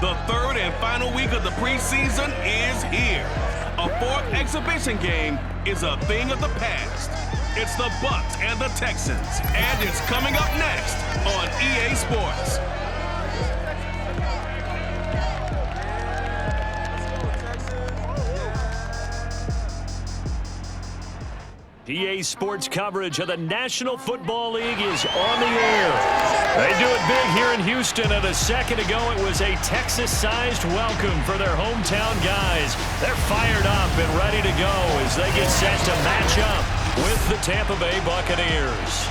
The third and final week of the preseason is here. A fourth exhibition game is a thing of the past. It's the Bucs and the Texans, and it's coming up next on EA Sports. EA Sports coverage of the National Football League is on the air. They do it big here in Houston, and a second ago it was a Texas-sized welcome for their hometown guys. They're fired up and ready to go as they get set to match up with the Tampa Bay Buccaneers.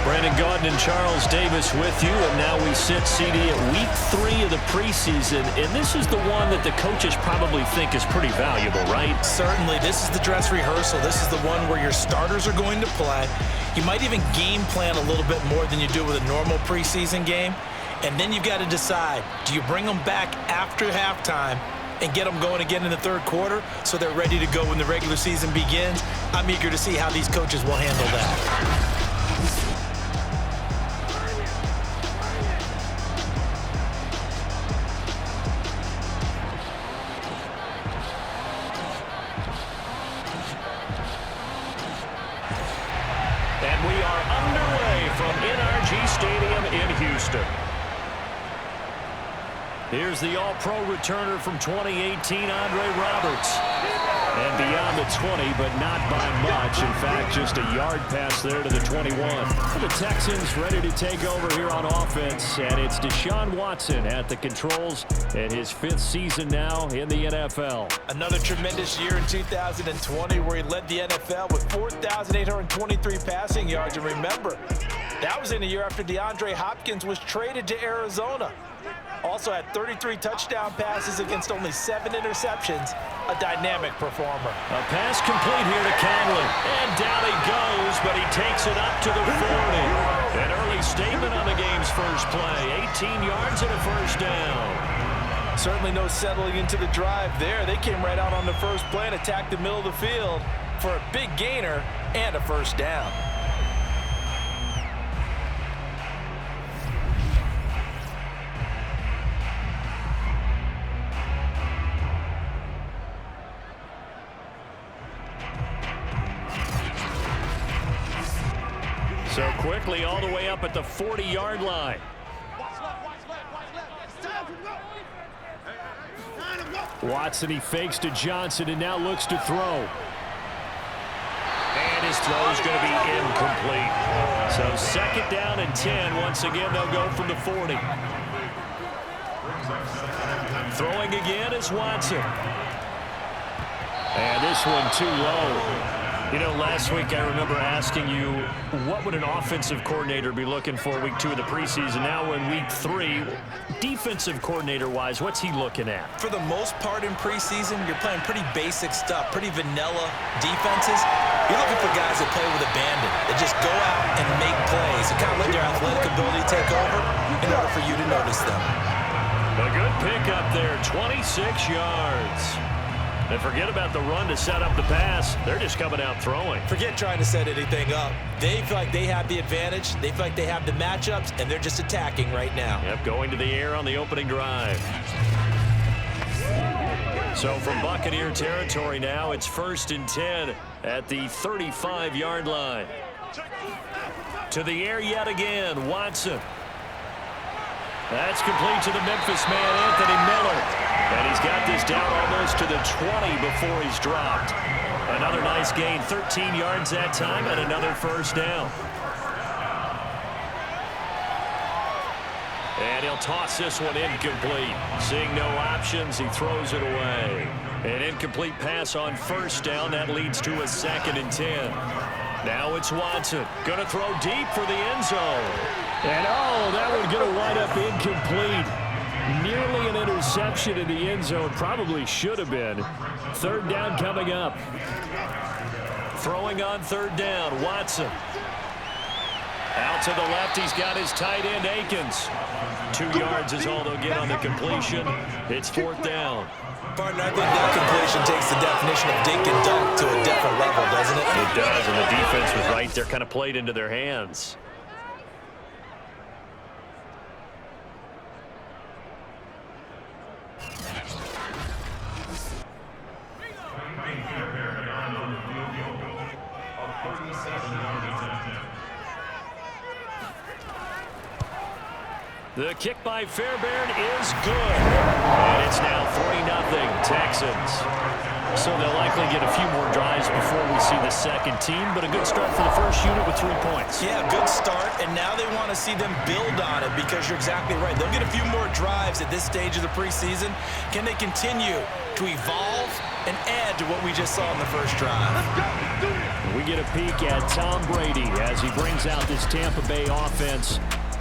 Brandon Gaudin and Charles Davis with you, and now we sit CD at week 3 of the preseason, and this is the one that the coaches probably think is pretty valuable, right? Certainly. This is the dress rehearsal. This is the one where your starters are going to play. You might even game plan a little bit more than you do with a normal preseason game, and then you've got to decide, do you bring them back after halftime and get them going again in the third quarter so they're ready to go when the regular season begins? I'm eager to see how these coaches will handle that. Here's the All-Pro returner from 2018, Andre Roberts. And beyond the 20, but not by much. In fact, just a yard pass there to the 21. The Texans ready to take over here on offense, and it's Desean Watson at the controls in his 5th season now in the NFL. Another tremendous year in 2020 where he led the NFL with 4,823 passing yards. And remember, that was in a year after DeAndre Hopkins was traded to Arizona. Also had 33 touchdown passes against only 7 interceptions. A dynamic performer. A pass complete here to Conley. And down he goes, but he takes it up to the 40. An early statement on the game's first play. 18 yards and a first down. Certainly no settling into the drive there. They came right out on the first play and attacked the middle of the field for a big gainer and a first down. So quickly all the way up at the 40-yard line. Watson, he fakes to Johnston and now looks to throw. And his throw is going to be incomplete. So second down and 10. Once again, they'll go from the 40. Throwing again is Watson. And this one too low. You know, last week I remember asking you, what would an offensive coordinator be looking for week 2 of the preseason? Now we're in week 3. Defensive coordinator-wise, what's he looking at? For the most part in preseason, you're playing pretty basic stuff, pretty vanilla defenses. You're looking for guys that play with abandon, that just go out and make plays and kind of let their athletic ability take over in order for you to notice them. A good pickup there, 26 yards. And forget about the run to set up the pass. They're just coming out throwing. Forget trying to set anything up. They feel like they have the advantage. They feel like they have the matchups, and they're just attacking right now. Yep, going to the air on the opening drive. So from Buccaneer territory now, it's 1st and 10 at the 35-yard line. To the air yet again, Watson. That's complete to the Memphis man, Anthony Miller. And he's got this down almost to the 20 before he's dropped. Another nice gain, 13 yards that time, and another first down. And he'll toss this one incomplete. Seeing no options, he throws it away. An incomplete pass on first down. That leads to a 2nd and 10. Now it's Watson. Going to throw deep for the end zone. And, oh, that one's going to wind up incomplete. Nearly an interception in the end zone. Probably should have been. 3rd down coming up. Throwing on 3rd down, Watson. Out to the left, he's got his tight end, Akins. 2 yards is all they'll get on the completion. It's 4th down. Partner, I think that completion takes the definition of dink and dunk to a different level, doesn't it? It does, and the defense was right there, kind of played into their hands. The kick by Fairbairn is good. And it's now 3-0 Texans. So they'll likely get a few more drives before we see the second team, but a good start for the first unit with 3 points. Yeah, good start, and now they want to see them build on it because you're exactly right. They'll get a few more drives at this stage of the preseason. Can they continue to evolve and add to what we just saw in the first drive? We get a peek at Tom Brady as he brings out this Tampa Bay offense.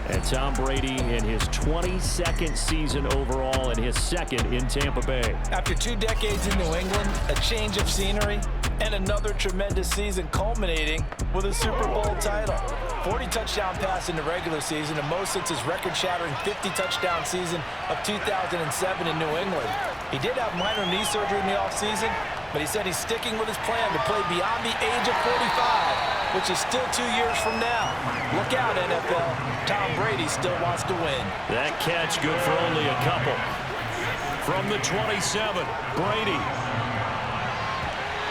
And Tom Brady in his 22nd season overall and his 2nd in Tampa Bay. After 2 decades in New England, a change of scenery, and another tremendous season culminating with a Super Bowl title. 40 touchdown pass in the regular season, and most since his record-shattering 50-touchdown season of 2007 in New England. He did have minor knee surgery in the offseason, but he said he's sticking with his plan to play beyond the age of 45, which is still 2 years from now. Look out, NFL. Tom Brady still wants to win. That catch good for only a couple. From the 27, Brady.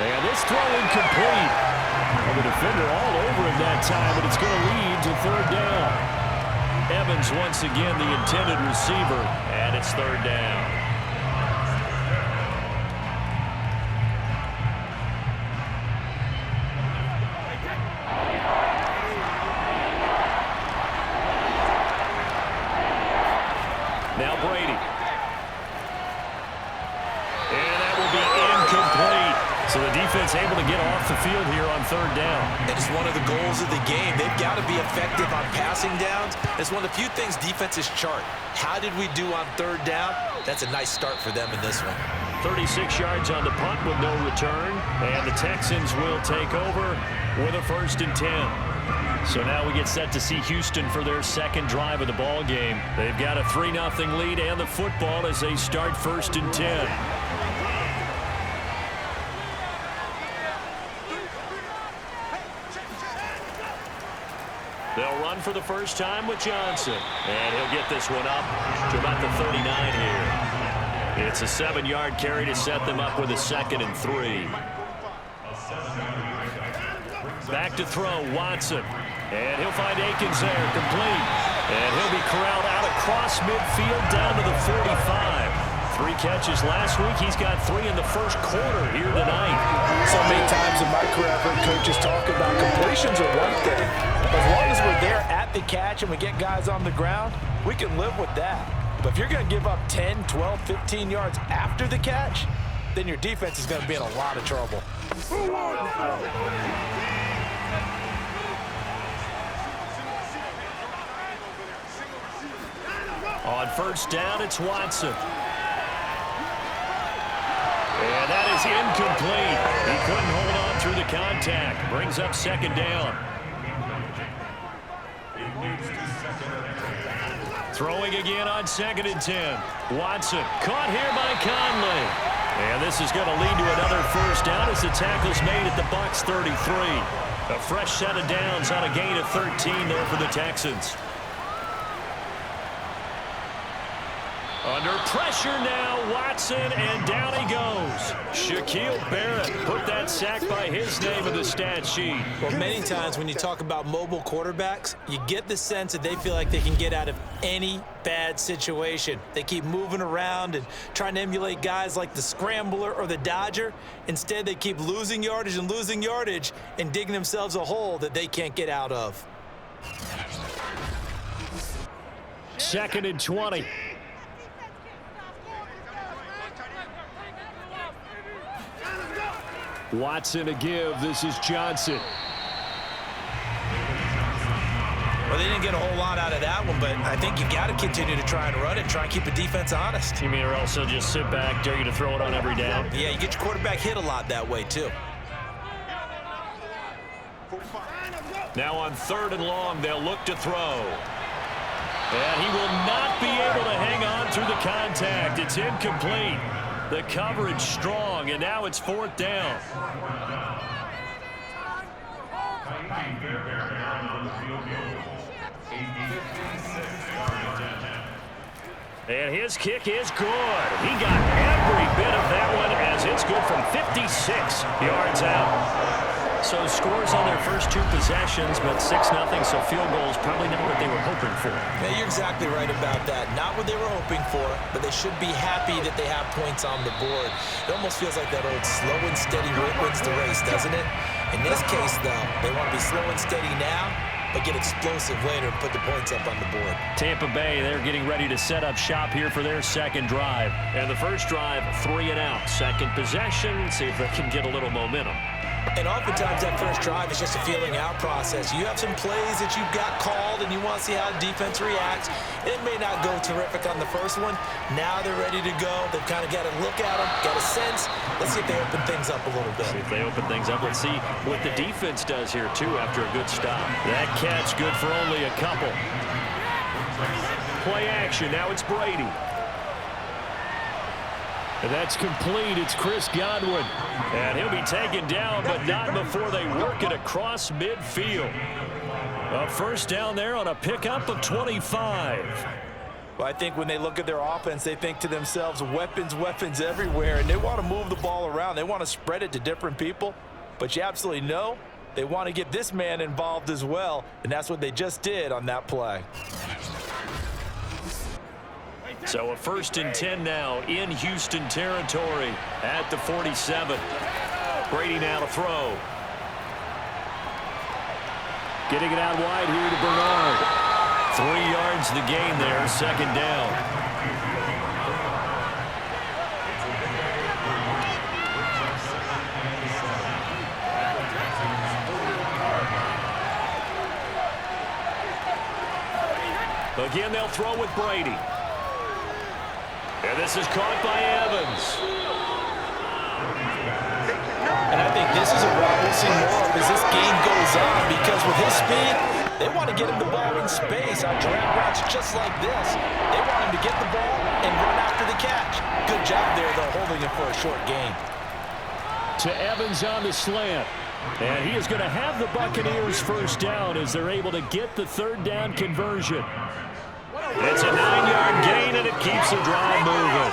And this throw incomplete. And the defender all over him that time, but it's going to lead to 3rd down. Evans once again the intended receiver, and it's 3rd down. Now Brady. And that will be incomplete. So the defense able to get off the field here on 3rd down. It is one of the goals of the game. They've got to be effective on passing downs. It's one of the few things defenses chart. How did we do on 3rd down? That's a nice start for them in this one. 36 yards on the punt with no return. And the Texans will take over with a 1st and 10. So now we get set to see Houston for their 2nd drive of the ball game. They've got a 3-0 lead and the football as they start 1st and 10. They'll run for the first time with Johnston. And he'll get this one up to about the 39 here. It's a 7-yard carry to set them up with a 2nd and 3. Back to throw, Watson. And he'll find Akins there, complete. And he'll be corralled out across midfield down to the 45. 3 catches last week. He's got 3 in the first quarter here tonight. So many times in my career, I've heard coaches talk about completions are one thing. As long as we're there at the catch and we get guys on the ground, we can live with that. But if you're going to give up 10, 12, 15 yards after the catch, then your defense is going to be in a lot of trouble. On 1st down, it's Watson. And that is incomplete. He couldn't hold on through the contact. Brings up 2nd down. Throwing again on 2nd and 10. Watson caught here by Conley. And this is going to lead to another 1st down as the tackle's made at the Bucs 33. A fresh set of downs on a gain of 13 there for the Texans. Under pressure now, Watson, and down he goes. Shaquille Barrett put that sack by his name in the stat sheet. Well, many times when you talk about mobile quarterbacks, you get the sense that they feel like they can get out of any bad situation. They keep moving around and trying to emulate guys like the Scrambler or the Dodger. Instead, they keep losing yardage and digging themselves a hole that they can't get out of. 2nd and 20. Watson to give. This is Johnston. Well, they didn't get a whole lot out of that one, but I think you got to continue to try and run it, try and keep the defense honest. You mean or also just sit back, dare you to throw it on every down? Yeah, you get your quarterback hit a lot that way, too. Now on 3rd and long, they'll look to throw. And he will not be able to hang on through the contact. It's incomplete. The coverage strong, and now it's 4th down. And his kick is good. He got every bit of that one as it's good from 56 yards out. So scores on their first 2 possessions, but 6-0, so field goals probably not what they were hoping for. Yeah, you're exactly right about that. Not what they were hoping for, but they should be happy that they have points on the board. It almost feels like that old slow and steady wins the race, doesn't it? In this case, though, they want to be slow and steady now, but get explosive later and put the points up on the board. Tampa Bay, they're getting ready to set up shop here for their second drive. And the first drive, 3 and out. Second possession, see if they can get a little momentum. And oftentimes that first drive is just a feeling out process. You have some plays that you've got called and you want to see how the defense reacts. It may not go terrific on the first one. Now they're ready to go. They've kind of got to look at them, got a sense. Let's see if they open things up a little bit. See if they open things up. Let's see what the defense does here, too, after a good stop. That catch good for only a couple. Play action. Now it's Brady. And that's complete. It's Chris Godwin. And he'll be taken down, but not before they work it across midfield. A first down there on a pickup of 25. Well, I think when they look at their offense, they think to themselves, weapons, weapons everywhere, and they want to move the ball around. They want to spread it to different people, but you absolutely know they want to get this man involved as well, and that's what they just did on that play. So a 1st and 10 now in Houston territory at the 47. Brady now to throw. Getting it out wide here to Bernard. 3 yards the gain there, 2nd down. Again, they'll throw with Brady. And this is caught by Evans. And I think this is a route we'll see more of as this game goes on, because with his speed, they want to get him the ball in space on drag routes just like this. They want him to get the ball and run after the catch. Good job there, though, holding it for a short gain. To Evans on the slant. And he is going to have the Buccaneers first down as they're able to get the 3rd down conversion. It's a 9-yard gain, and it keeps the drive moving.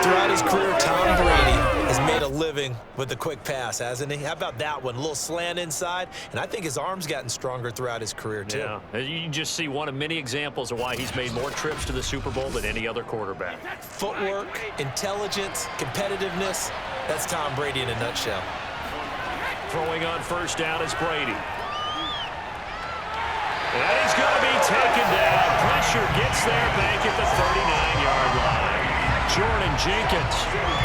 Throughout his career, Tom Brady has made a living with the quick pass, hasn't he? How about that one? A little slant inside, and I think his arm's gotten stronger throughout his career, too. Yeah, you can just see one of many examples of why he's made more trips to the Super Bowl than any other quarterback. Footwork, intelligence, competitiveness, that's Tom Brady in a nutshell. Throwing on first down is Brady. And he's going to be taken down. Pressure gets there back at the 39-yard line. Jordan Jenkins,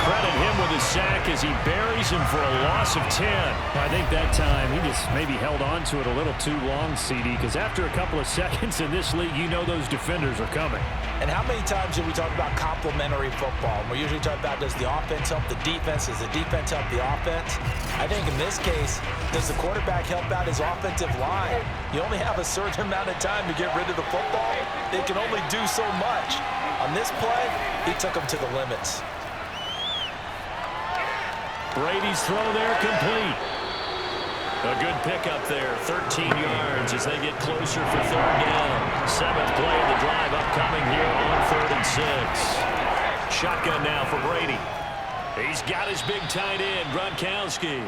credit him with his sack as he buries him for a loss of 10. I think that time he just maybe held on to it a little too long, CD, because after a couple of seconds in this league, you know those defenders are coming. And how many times do we talk about complementary football? We usually talk about, does the offense help the defense? Does the defense help the offense? I think in this case, does the quarterback help out his offensive line? You only have a certain amount of time to get rid of the football. They can only do so much. On this play, he took them to the limits. Brady's throw there complete. A good pickup there, 13 yards as they get closer for 3rd down. 7th play of the drive upcoming here on 3rd and 6. Shotgun now for Brady. He's got his big tight end, Gronkowski.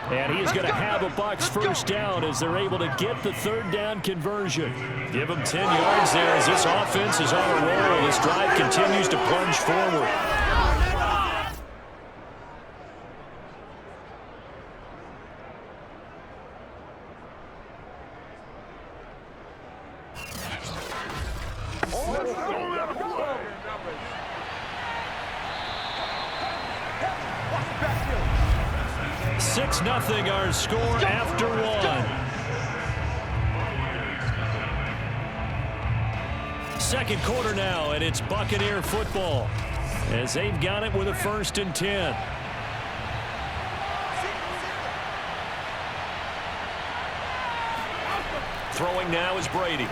And he is going to have a Bucs first down as they're able to get the 3rd down conversion. Give him 10 yards there as this offense is on a roll. This drive continues to plunge forward. Nothing our score after 1. Second quarter now, and it's Buccaneer football as they've got it with a 1st and 10. Throwing now is Brady.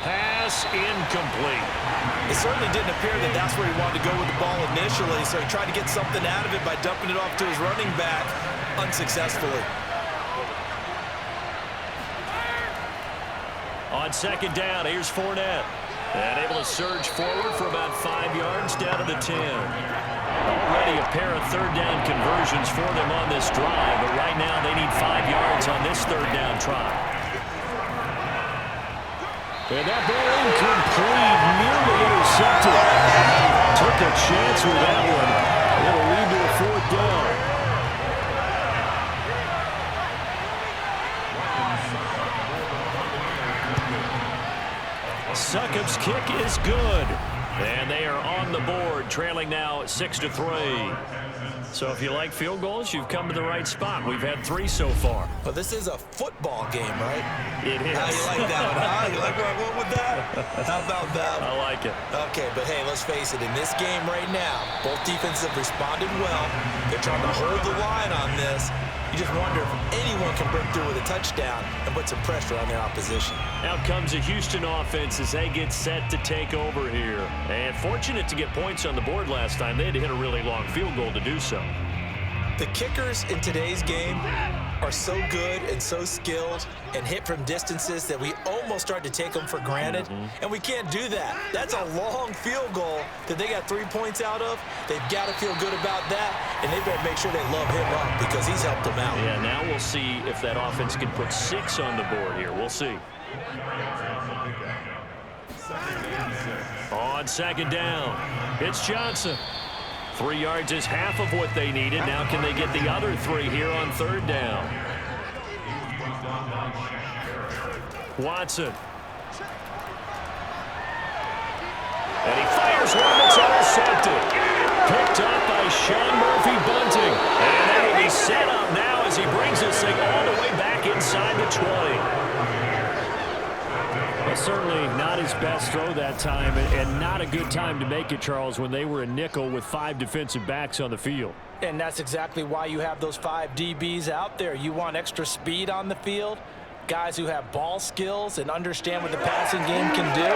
Pass incomplete. It certainly didn't appear that that's where he wanted to go with the ball initially, so he tried to get something out of it by dumping it off to his running back unsuccessfully. On second down, here's Fournette. And able to surge forward for about 5 yards down to the 10. Already a pair of third down conversions for them on this drive, but right now they need 5 yards on this third down try. And that ball incomplete, nearly intercepted. Took a chance with that one. It'll lead to a fourth down. Succop's kick is good. And they are on the board, trailing now 6-3. So if you like field goals, you've come to the right spot. We've had 3 so far. But this is a football game, right? It is. How you like that one, huh? You like where I went with that? How about that one? I like it. Okay, but hey, let's face it. In this game right now, both defenses have responded well. They're trying to hold the line on this. You just wonder if anyone can break through with a touchdown and put some pressure on their opposition. Out comes a Houston offense as they get set to take over here. And fortunate to get points on the board last time. They had to hit a really long field goal to do so. The kickers in today's game are so good and so skilled and hit from distances that we almost start to take them for granted. And we can't do that. That's a long field goal that they got 3 points out of. They've got to feel good about that, and they better make sure they love him up because he's helped them out. Yeah, now we'll see if that offense can put 6 on the board here. We'll see. On second down, it's Johnston. 3 yards is half of what they needed. Now can they get the other 3 here on third down? Watson. And he fires one that's intercepted. Picked up by Sean Murphy-Bunting. And they will be set up now as he brings this thing all the way back inside the 20. Well, certainly not his best throw that time, and not a good time to make it, Charles, when they were a nickel with 5 defensive backs on the field. And that's exactly why you have those 5 DBs out there. You want extra speed on the field, guys who have ball skills and understand what the passing game can do,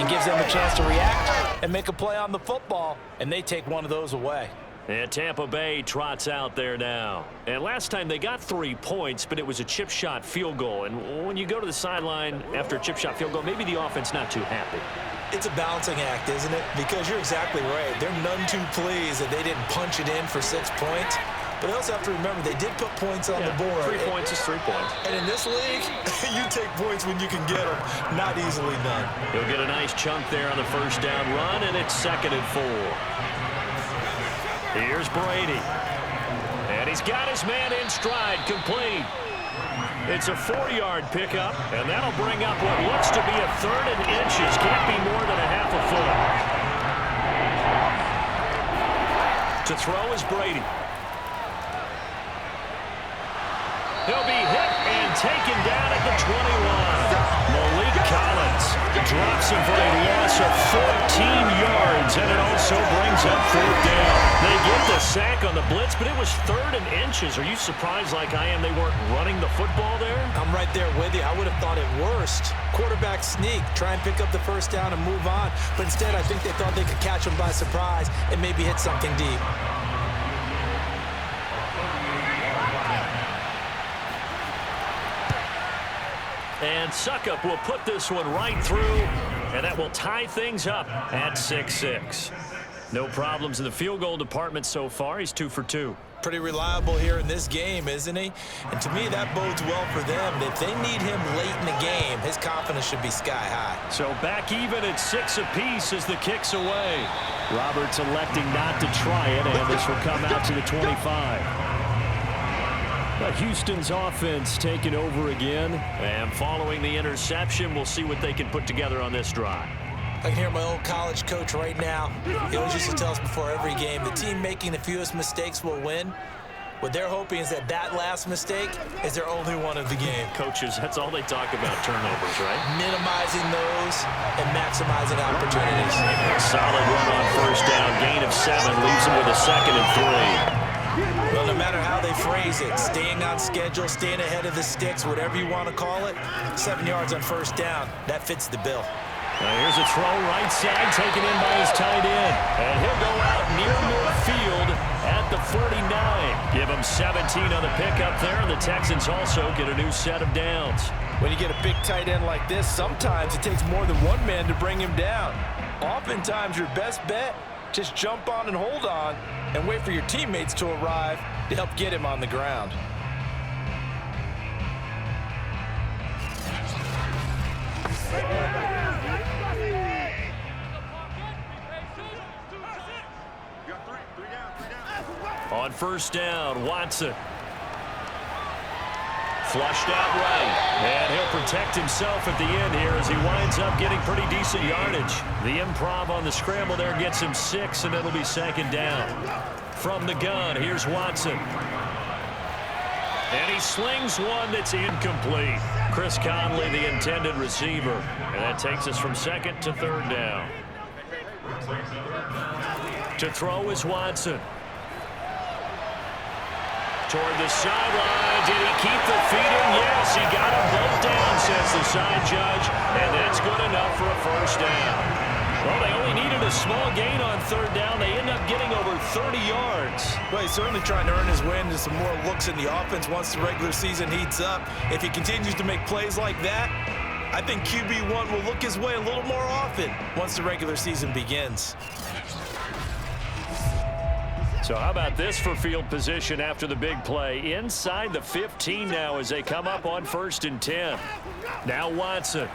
and gives them a chance to react and make a play on the football, and they take one of those away. And Tampa Bay trots out there now. And last time they got 3 points, but it was a chip shot field goal. And when you go to the sideline after a chip shot field goal, maybe the offense not too happy. It's a balancing act, isn't it? Because you're exactly right. They're none too pleased that they didn't punch it in for 6 points. But they also have to remember they did put points on the board. 3 points is 3 points. And in this league, you take points when you can get them, not easily done. He'll get a nice chunk there on the first down run, and it's 2nd and 4. Here's Brady. And he's got his man in stride, complete. It's a 4-yard pickup, and that'll bring up what looks to be a 3rd and inches. Can't be more than a half a foot. To throw is Brady. He'll be hit and taken down at the 21. Malik Collins drops him for a loss of 14 yards, and it also brings up 4th down. They get the sack on the blitz, but it was 3rd and inches. Are you surprised like I am they weren't running the football there? I'm right there with you. I would have thought it worst. Quarterback sneak, try and pick up the first down and move on. But instead, I think they thought they could catch him by surprise and maybe hit something deep. And Succop will put this one right through, and that will tie things up at 6-6. No problems in the field goal department so far. He's 2 for 2. Pretty reliable here in this game, isn't he? And to me, that bodes well for them. If they need him late in the game, his confidence should be sky high. So back even at 6 apiece as the kick's away. Roberts electing not to try it, and this will come out to the 25. But Houston's offense taking over again. And following the interception, we'll see what they can put together on this drive. I can hear my old college coach right now. He always used to tell us before every game, the team making the fewest mistakes will win. What they're hoping is that that last mistake is their only one of the game. Coaches, that's all they talk about, turnovers, right? Minimizing those and maximizing opportunities. Solid run on first down. Gain of 7 leaves them with a 2nd and 3. Well, no matter how they phrase it, staying on schedule, staying ahead of the sticks, whatever you want to call it, 7 yards on first down, that fits the bill. Now here's a throw right side, taken in by his tight end. And he'll go out near midfield at the 49. Give him 17 on the pickup there, and the Texans also get a new set of downs. When you get a big tight end like this, sometimes it takes more than one man to bring him down. Oftentimes, your best bet, just jump on and hold on and wait for your teammates to arrive to help get him on the ground. On first down, Watson. Flushed out right, and he'll protect himself at the end here as he winds up getting pretty decent yardage. The improv on the scramble there gets him 6, and it'll be second down. From the gun, here's Watson. And he slings one that's incomplete. Chris Conley, the intended receiver. And that takes us from second to third down. To throw is Watson. Toward the sideline. Did he keep the feet in? Yes, he got them both down, says the side judge. And that's good enough for a first down. Well, they only needed a small gain on third down. They end up getting over 30 yards. Well, he's certainly trying to earn his way into some more looks in the offense once the regular season heats up. If he continues to make plays like that, I think QB1 will look his way a little more often once the regular season begins. So how about this for field position after the big play? Inside the 15 now as they come up on 1st and 10. Now Watson.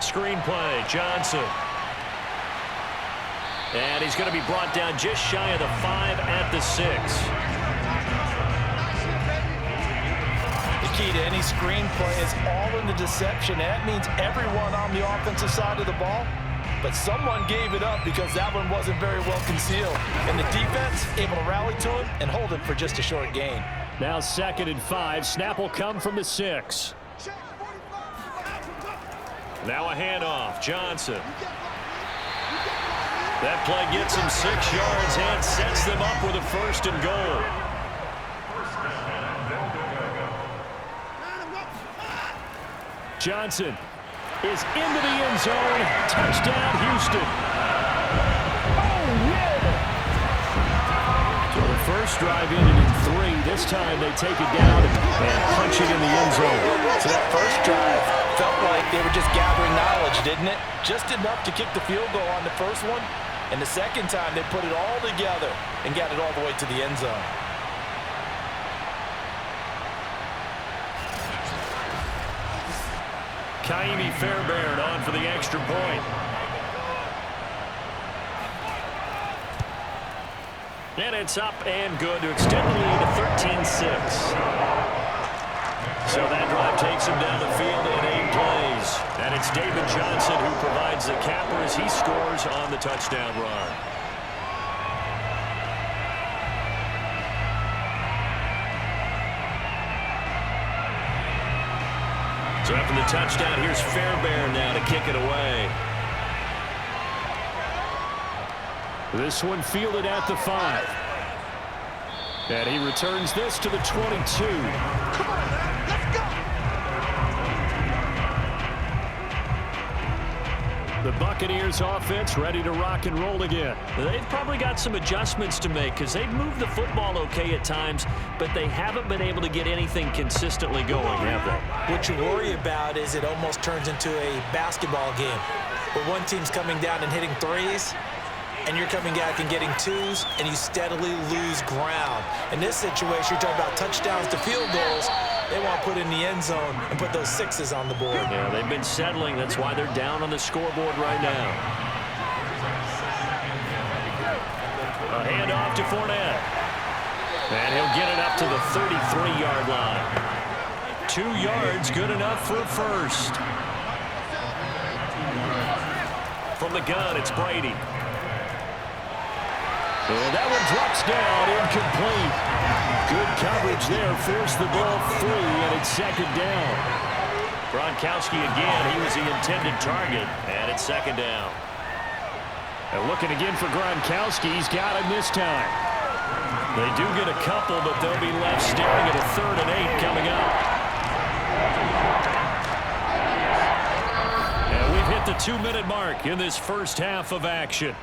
Screen play, Johnston. And he's going to be brought down just shy of the 5 at the 6. The key to any screen play is all in the deception. That means everyone on the offensive side of the ball. But someone gave it up because that one wasn't very well concealed. And the defense able to rally to him and hold him for just a short gain. Now 2nd and 5. Snap will come from the 6. Now a handoff, Johnson. That play gets him 6 yards and sets them up with a 1st and goal. Johnson is into the end zone. Touchdown, Houston. Oh, yeah! So the first drive ended in 3. This time they take it down and punch it in the end zone. So that first drive felt like they were just gathering knowledge, didn't it? Just enough to kick the field goal on the first one. And the second time they put it all together and got it all the way to the end zone. Kaimi Fairbairn on for the extra point. And it's up and good to extend the lead to 13-6. So that drive takes him down the field in 8 plays. And it's David Johnston who provides the capper as he scores on the touchdown run. So after the touchdown, here's Fairbairn now to kick it away. This one fielded at the 5. And he returns this to the 22. Come on, man. Let's go. The Buccaneers offense ready to rock and roll again. They've probably got some adjustments to make because they've moved the football okay at times, but they haven't been able to get anything consistently going, have they? What you worry about is it almost turns into a basketball game where one team's coming down and hitting threes, and you're coming back and getting twos, and you steadily lose ground. In this situation, you're talking about touchdowns to field goals. They want to put in the end zone and put those 6s on the board. Yeah, they've been settling. That's why they're down on the scoreboard right now. A handoff to Fournette. And he'll get it up to the 33-yard line. 2 yards, good enough for a first. From the gun, it's Brady. And that one drops down, incomplete. Good coverage there, forced the ball free, and it's 2nd down. Gronkowski again, he was the intended target, and it's 2nd down. And looking again for Gronkowski, he's got him this time. They do get a couple, but they'll be left staring at a 3rd and 8 coming up. And we've hit the 2-minute mark in this first half of action.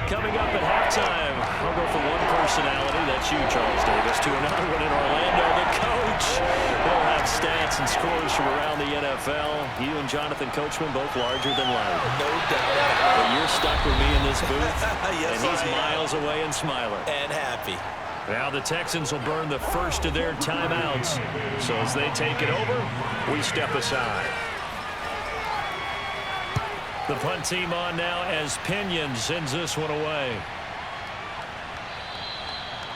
Coming up at halftime, I'll go from one personality, that's you, Charles Davis, to another one in Orlando. The coach will have stats and scores from around the NFL. You and Jonathan Coachman both larger than life. No doubt. But you're stuck with me in this booth, Yes, and he's I am. miles away and smiling. And happy. Now the Texans will burn the first of their timeouts. So as they take it over, we step aside. The punt team on now as Pinion sends this one away.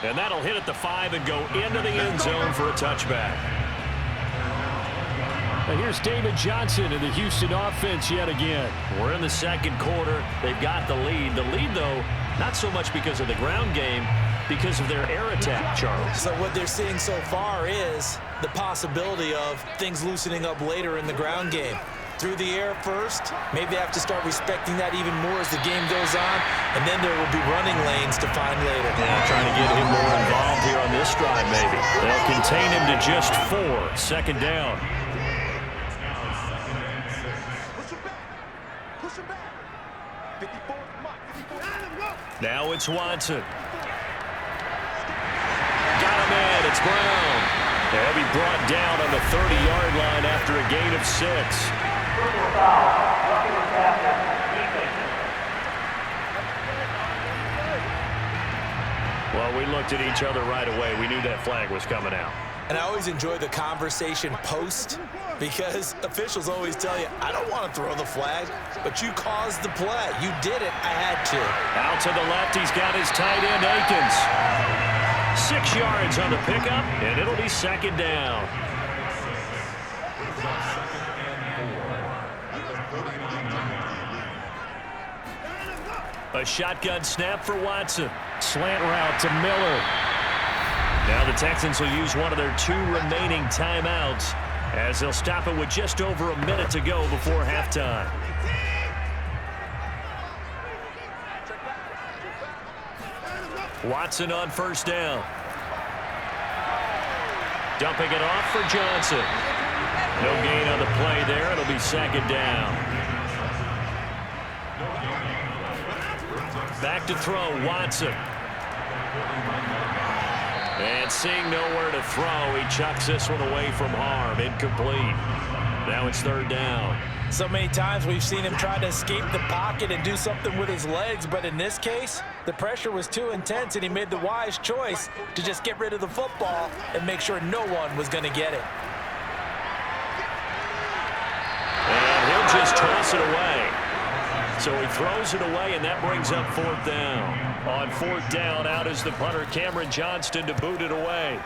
And that'll hit at the 5 and go into the end zone for a touchback. And here's David Johnston in the Houston offense yet again. We're in the second quarter. They've got the lead. The lead, though, not so much because of the ground game, because of their air attack, Charles. So what they're seeing so far is the possibility of things loosening up later in the ground game. Through the air first, maybe they have to start respecting that even more as the game goes on, and then there will be running lanes to find later. Yeah, trying to get him more involved here on this drive, maybe. They'll contain him to just 4. 2nd down. Push him back. 54, Mike, 54. Now it's Watson. Got him in. It's Brown. They'll be brought down on the 30-yard line after a gain of 6. Well, we looked at each other right away. We knew that flag was coming out. And I always enjoy the conversation post because officials always tell you, I don't want to throw the flag, but you caused the play. You did it. I had to. Out to the left, he's got his tight end, Akins. 6 yards on the pickup, and it'll be 2nd down. A shotgun snap for Watson. Slant route to Miller. Now the Texans will use one of their 2 remaining timeouts as they'll stop it with just over a minute to go before halftime. Watson on 1st down. Dumping it off for Johnson. No gain on the play there. It'll be 2nd down. Back to throw, Watson. And seeing nowhere to throw, he chucks this one away from harm. Incomplete. Now it's 3rd down. So many times we've seen him try to escape the pocket and do something with his legs, but in this case, the pressure was too intense, and he made the wise choice to just get rid of the football and make sure no one was going to get it. And he'll just toss it away. So he throws it away, and that brings up 4th down. On 4th down, out is the punter, Cameron Johnston, to boot it away.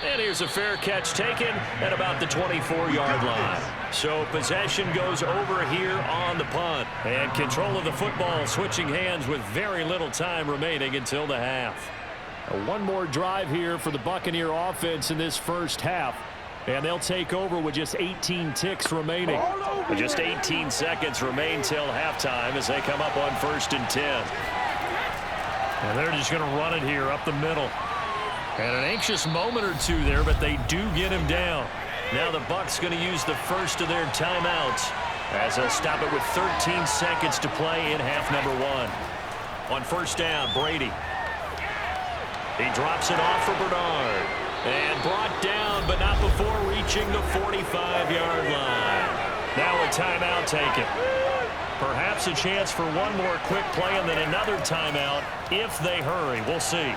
And here's a fair catch taken at about the 24-yard line. So possession goes over here on the punt. And control of the football switching hands with very little time remaining until the half. One more drive here for the Buccaneer offense in this first half. And they'll take over with just 18 ticks remaining. Just 18 seconds remain till halftime as they come up on 1st and 10. And they're just going to run it here up the middle. And an anxious moment or 2 there, but they do get him down. Now the Bucs going to use the first of their timeouts as they'll stop it with 13 seconds to play in half number 1. On 1st down, Brady. He drops it off for Bernard. And brought down, but not before reaching the 45-yard line. Now a timeout taken. Perhaps a chance for one more quick play and then another timeout if they hurry. We'll see.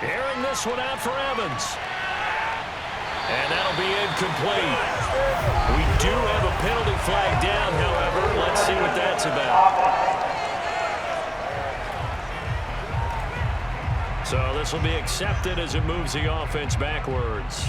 Airing this one out for Evans. And that'll be incomplete. We do have a penalty flag down, however. Let's see what that's about. So this will be accepted as it moves the offense backwards.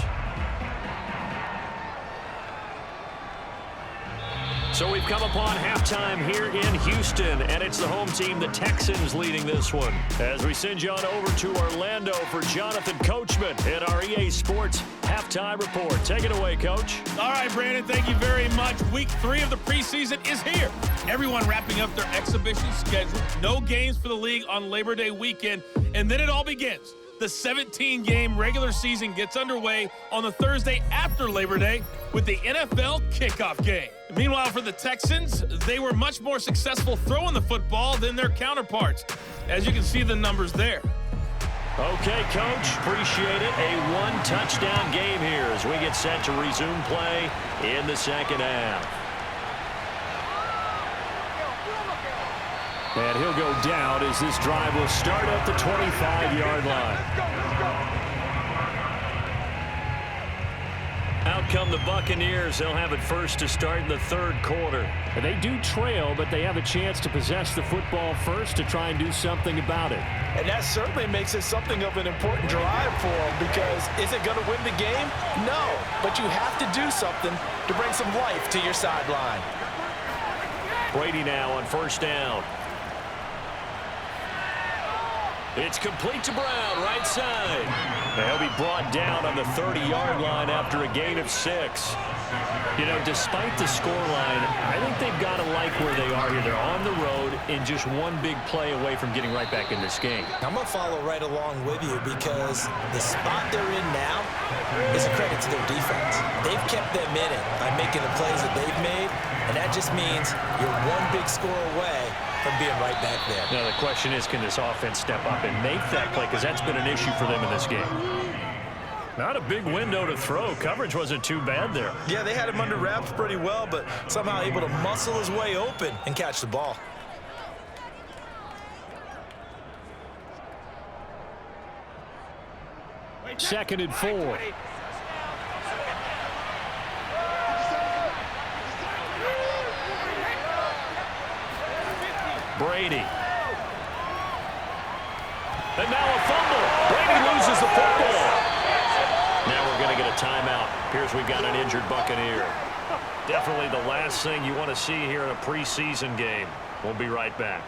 So we've come upon halftime here in Houston, and it's the home team, the Texans, leading this one. As we send you on over to Orlando for Jonathan Coachman in our EA Sports halftime report. Take it away, Coach. All right, Brandon, thank you very much. Week 3 of the preseason is here. Everyone wrapping up their exhibition schedule. No games for the league on Labor Day weekend, and then it all begins. The 17-game regular season gets underway on the Thursday after Labor Day with the NFL kickoff game. Meanwhile, for the Texans, they were much more successful throwing the football than their counterparts, as you can see the numbers there. Okay, Coach, appreciate it. A one-touchdown game here as we get set to resume play in the second half. And he'll go down as this drive will start at the 25-yard line. Out come the Buccaneers. They'll have it first to start in the third quarter. They do trail, but they have a chance to possess the football first to try and do something about it. And that certainly makes it something of an important drive for them, because is it going to win the game? No, but you have to do something to bring some life to your sideline. Brady now on first down. It's complete to Brown, right side. And he'll be brought down on the 30-yard line after a gain of 6. You know, despite the scoreline, I think they've got to like where they are here. They're on the road and just one big play away from getting right back in this game. I'm going to follow right along with you, because the spot they're in now is a credit to their defense. They've kept them in it by making the plays that they've made, and that just means you're one big score away from being right back there. Now, the question is, can this offense step up and make that play? Because that's been an issue for them in this game. Not a big window to throw. Coverage wasn't too bad there. Yeah, they had him under wraps pretty well, but somehow able to muscle his way open and catch the ball. Second and 4. Brady. And now a fumble. Brady loses the football. Now we're going to get a timeout. Appears we've got an injured Buccaneer. Definitely the last thing you want to see here in a preseason game. We'll be right back.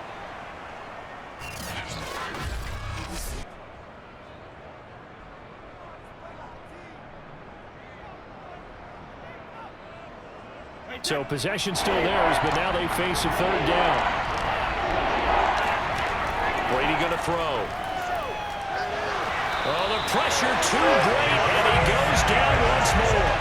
So possession still theirs, but now they face a third down. Brady going to throw. Oh, the pressure too great, and he goes down once more.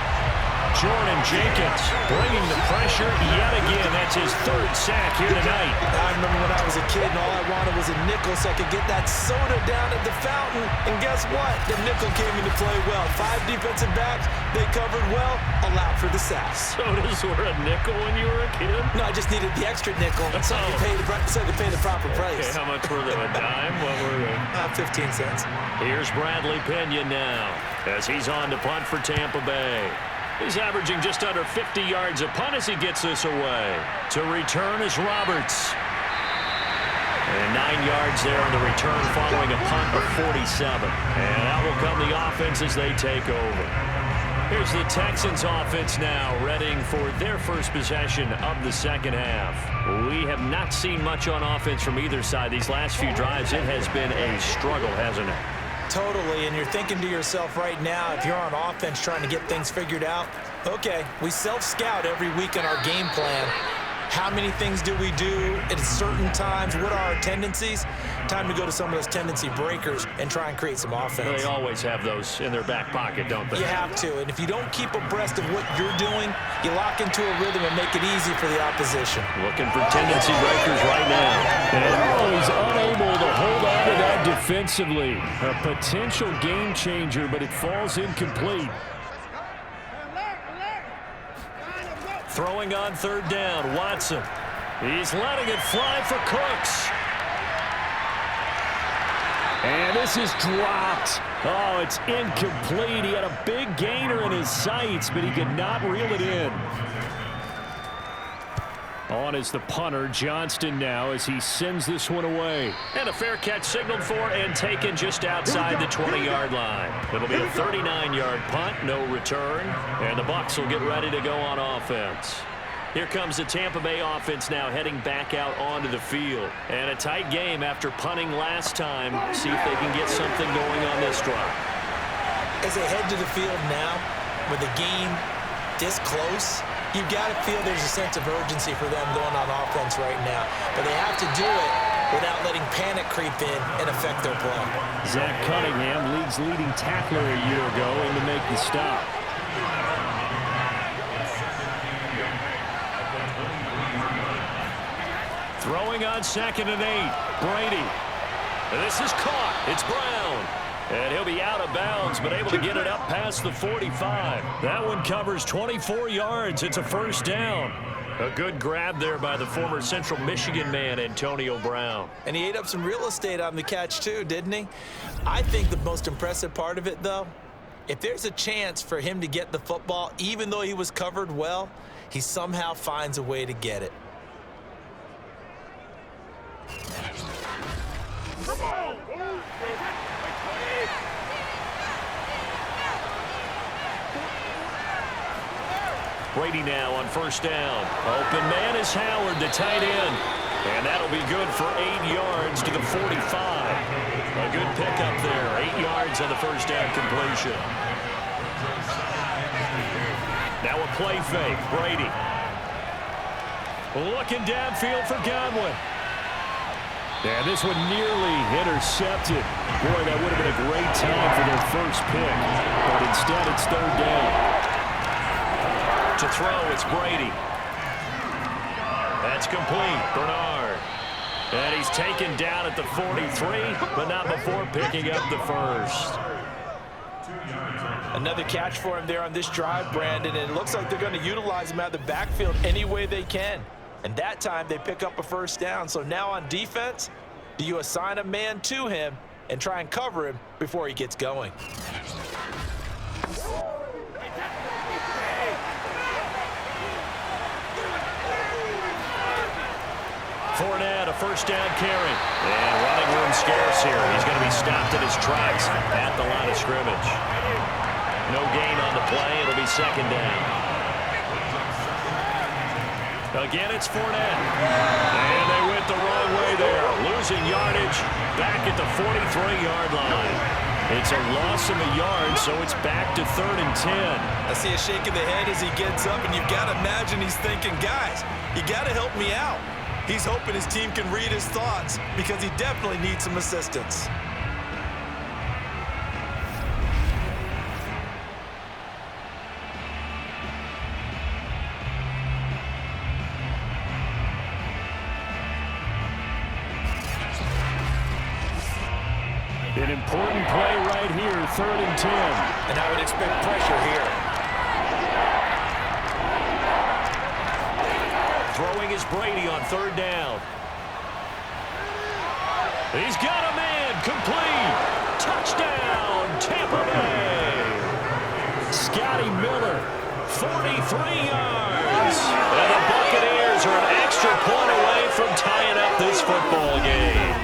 Jordan Jenkins bringing the pressure yet again. That's his third sack here tonight. I remember when I was a kid and all I wanted was a nickel so I could get that soda down at the fountain. And guess what? The nickel came into play well. 5 defensive backs, they covered well, allowed for the sacks. Sodas were a nickel when you were a kid? No, I just needed the extra nickel so I could pay the proper price. Okay, how much were they? A dime? What were they? 15 cents. Here's Bradley Pinion now as he's on to punt for Tampa Bay. He's averaging just under 50 yards a punt as he gets this away. To return is Roberts. And 9 yards there on the return following a punt of 47. And out will come the offense as they take over. Here's the Texans offense now, readying for their first possession of the second half. We have not seen much on offense from either side. These last few drives, it has been a struggle, hasn't it? Totally, and you're thinking to yourself right now, if you're on offense trying to get things figured out, okay, we self-scout every week in our game plan. How many things do we do at certain times? What are our tendencies? Time to go to some of those tendency breakers and try and create some offense. They always have those in their back pocket, don't they? You have to, and if you don't keep abreast of what you're doing, you lock into a rhythm and make it easy for the opposition. Looking for tendency breakers right now. And he's unable to hold on to that defensively. A potential game changer, but it falls incomplete. Throwing on third down, Watson. He's letting it fly for Cooks. And this is dropped. Oh, it's incomplete. He had a big gainer in his sights, but he could not reel it in. On is the punter, Johnston now, as he sends this one away. And a fair catch signaled for and taken just outside the 20-yard line. It'll be a 39-yard punt, no return. And the Bucs will get ready to go on offense. Here comes the Tampa Bay offense now heading back out onto the field. And a tight game after punting last time. See if they can get something going on this drive. as they head to the field now, with the game this close, you've got to feel there's a sense of urgency for them going on offense right now. But they have to do it without letting panic creep in and affect their play. Zach Cunningham, league's leading tackler a year ago, in to make the stop. Throwing on 2nd and 8. Brady. This is caught. It's Brown. And he'll be out of bounds, but able to get it up past the 45. That one covers 24 yards. It's a first down. A good grab there by the former Central Michigan man, Antonio Brown. And he ate up some real estate on the catch too, didn't he? I think the most impressive part of it, though, if there's a chance for him to get the football, even though he was covered well, he somehow finds a way to get it. Brady now on first down. Open man is Howard, the tight end. And that'll be good for 8 yards to the 45. A good pickup there. 8 yards on the first down completion. Now a play fake. Brady. Looking downfield for Godwin. And this one nearly intercepted. Boy, that would have been a great time for their first pick. But instead, it's third down. To throw, it's Brady. That's complete. Bernard. And he's taken down at the 43, but not before picking up the first. Another catch for him there on this drive, Brandon, and it looks like they're going to utilize him out of the backfield any way they can. And that time they pick up a first down. So now on defense, do you assign a man to him and try and cover him before he gets going? Fournette, a first down carry. And running room scarce here. He's going to be stopped in his tracks at the line of scrimmage. No gain on the play. It'll be second down. Again, it's Fournette. And they went the wrong way there. Losing yardage back at the 43-yard line. It's a loss of a yard, so it's back to 3rd and 10. I see a shake of the head as he gets up, and you've got to imagine he's thinking, guys, you got to help me out. He's hoping his team can read his thoughts because he definitely needs some assistance. An important play right here, 3rd and 10. And I would expect pressure here. Throwing is Brady on 3rd down. He's got a man, complete. Touchdown, Tampa Bay. Scotty Miller, 43 yards. And the Buccaneers are an extra point away from tying up this football game.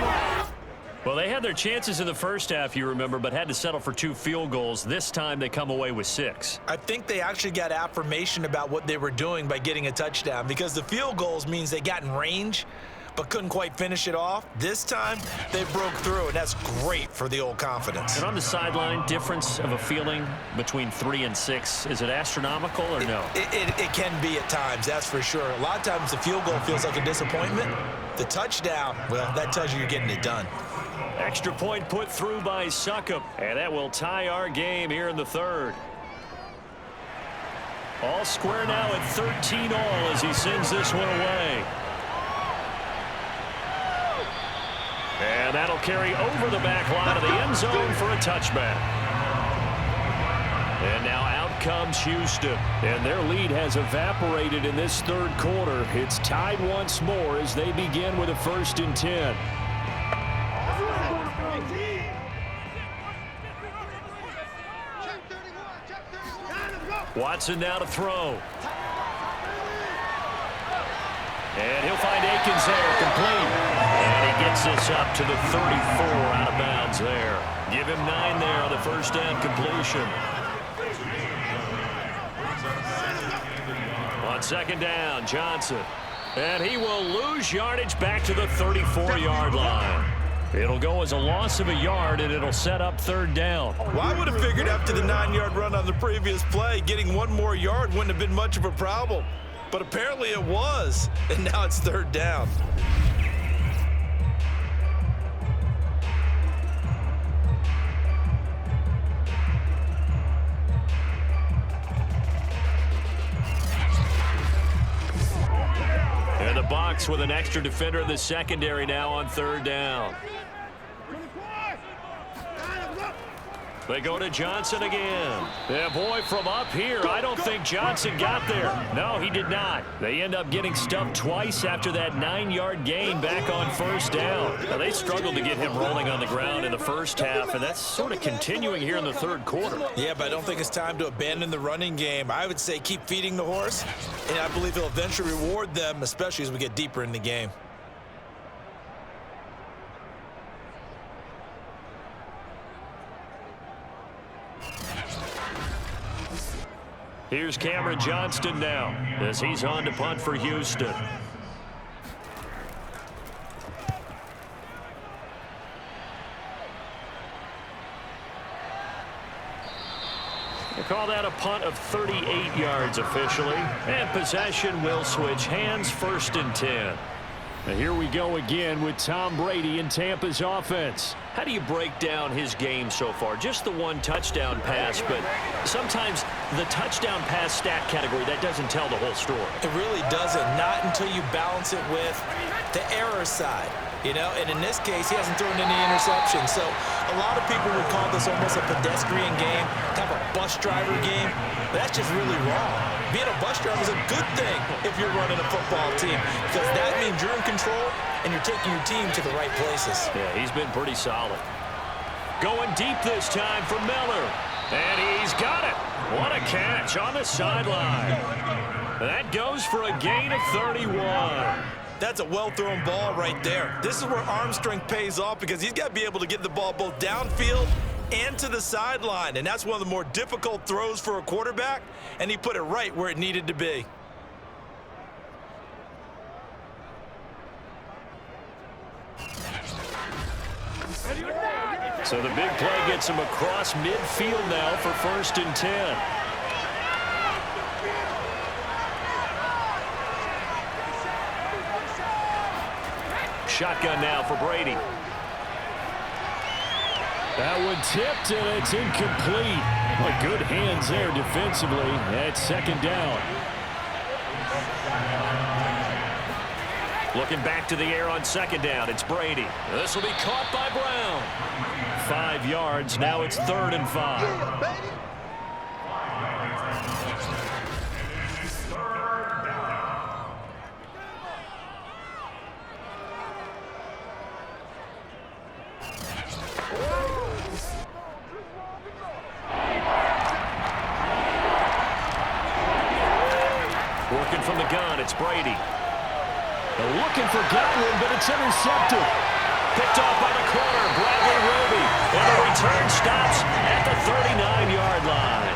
Well, they had their chances in the first half, you remember, but had to settle for 2 field goals. This time they come away with 6. I think they actually got affirmation about what they were doing by getting a touchdown, because the field goals means they got in range but couldn't quite finish it off. This time they broke through, and that's great for the old confidence. And on the sideline, difference of a feeling between 3 and 6, is it astronomical or no? It can be at times, that's for sure. A lot of times the field goal feels like a disappointment. The touchdown, well, that tells you you're getting it done. Extra point put through by Succop, and that will tie our game here in the 3rd. All square now at 13 all as he sends this one away. And that'll carry over the back line of the end zone for a touchback. And now out comes Houston. And their lead has evaporated in this 3rd quarter. It's tied once more as they begin with a 1st and 10. Watson now to throw. And he'll find Akins there, complete. And he gets this up to the 34, out of bounds there. Give him 9 there on the first down completion. On 2nd down, Johnston. And he will lose yardage back to the 34-yard line. It'll go as a loss of a yard, and it'll set up third down. Well, I would have figured after the 9-yard run on the previous play, getting one more yard wouldn't have been much of a problem. But apparently it was, and now it's third down. And the Bucs with an extra defender in the secondary now on third down. They go to Johnston again. Yeah, boy, from up here, I don't think Johnston got there. No, he did not. They end up getting stuffed twice after that 9-yard gain back on first down. Now, they struggled to get him rolling on the ground in the first half, and that's sort of continuing here in the third quarter. Yeah, but I don't think it's time to abandon the running game. I would say keep feeding the horse, and I believe he'll eventually reward them, especially as we get deeper in the game. Here's Cameron Johnston now as he's on to punt for Houston. They call that a punt of 38 yards officially. And possession will switch hands, 1st and 10. And here we go again with Tom Brady in Tampa's offense. How do you break down his game so far? Just the one touchdown pass, but sometimes the touchdown pass stat category, that doesn't tell the whole story. It really doesn't, not until you balance it with the error side. You know, and in this case, he hasn't thrown any interceptions. So a lot of people would call this almost a pedestrian game, kind of a bus driver game. But that's just really wrong. Being a bus driver is a good thing if you're running a football team, because that means you're in control and you're taking your team to the right places. Yeah, he's been pretty solid. Going deep this time for Miller. And he's got it. What a catch on the sideline. That goes for a gain of 31. That's a well-thrown ball right there. This is where arm strength pays off, because he's got to be able to get the ball both downfield and to the sideline. And that's one of the more difficult throws for a quarterback, and he put it right where it needed to be. So the big play gets him across midfield now for 1st and 10. Shotgun now for Brady. That one tipped, and it's incomplete. Well, good hands there defensively at 2nd down. Looking back to the air on 2nd down. It's Brady. This will be caught by Brown. 5 yards. Now it's 3rd and 5. Working from the gun, it's Brady. They're looking for Godwin, but it's intercepted. Picked off by the corner, Bradley Roby. And the return stops at the 39-yard line.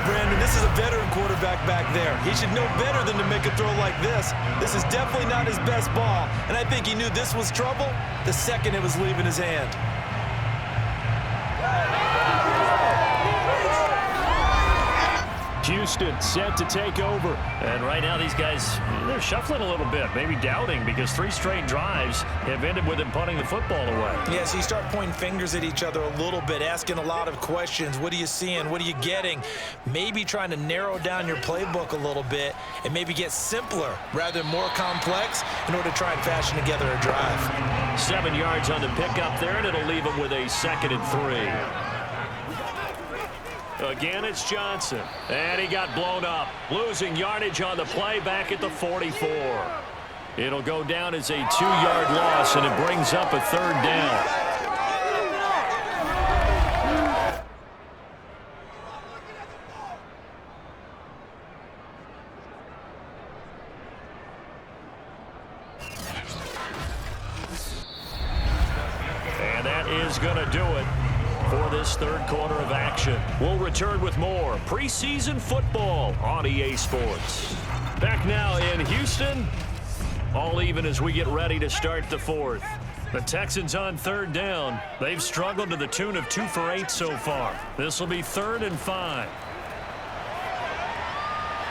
Brandon, this is a veteran quarterback back there. He should know better than to make a throw like this. This is definitely not his best ball, and I think he knew this was trouble the second it was leaving his hand. Houston set to take over. And right now these guys, they're shuffling a little bit, maybe doubting, because 3 straight drives have ended with them punting the football away. Yeah, so you start pointing fingers at each other a little bit, asking a lot of questions. What are you seeing? What are you getting? Maybe trying to narrow down your playbook a little bit and maybe get simpler rather than more complex in order to try and fashion together a drive. 7 yards on the pickup there, and it'll leave them with a 2nd and 3. Again, it's Johnson. And he got blown up. Losing yardage on the play back at the 44. It'll go down as a 2-yard loss, and it brings up a 3rd down. And that is going to do it for this 3rd quarter of action. We'll return with more preseason football on EA Sports. Back now in Houston, All even as we get ready to start the fourth. The Texans on third down. They've struggled to the tune of 2 for 8 so far. This will be 3rd and 5.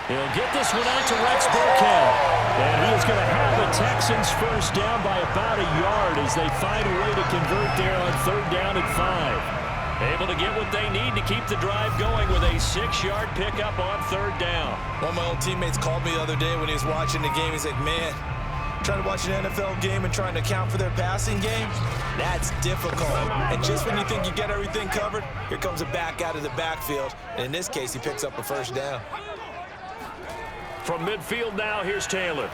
He'll get this one out to Rex Burkhead. And he is going to have the Texans first down by about a yard as they find a way to convert there on 3rd down and 5. Able to get what they need to keep the drive going with a 6-yard pickup on 3rd down. One of my old teammates called me the other day when he was watching the game. He's like, man, trying to watch an NFL game and trying to account for their passing game, that's difficult. And just when you think you get everything covered, here comes a back out of the backfield. And in this case, he picks up a first down. From midfield now, here's Taylor.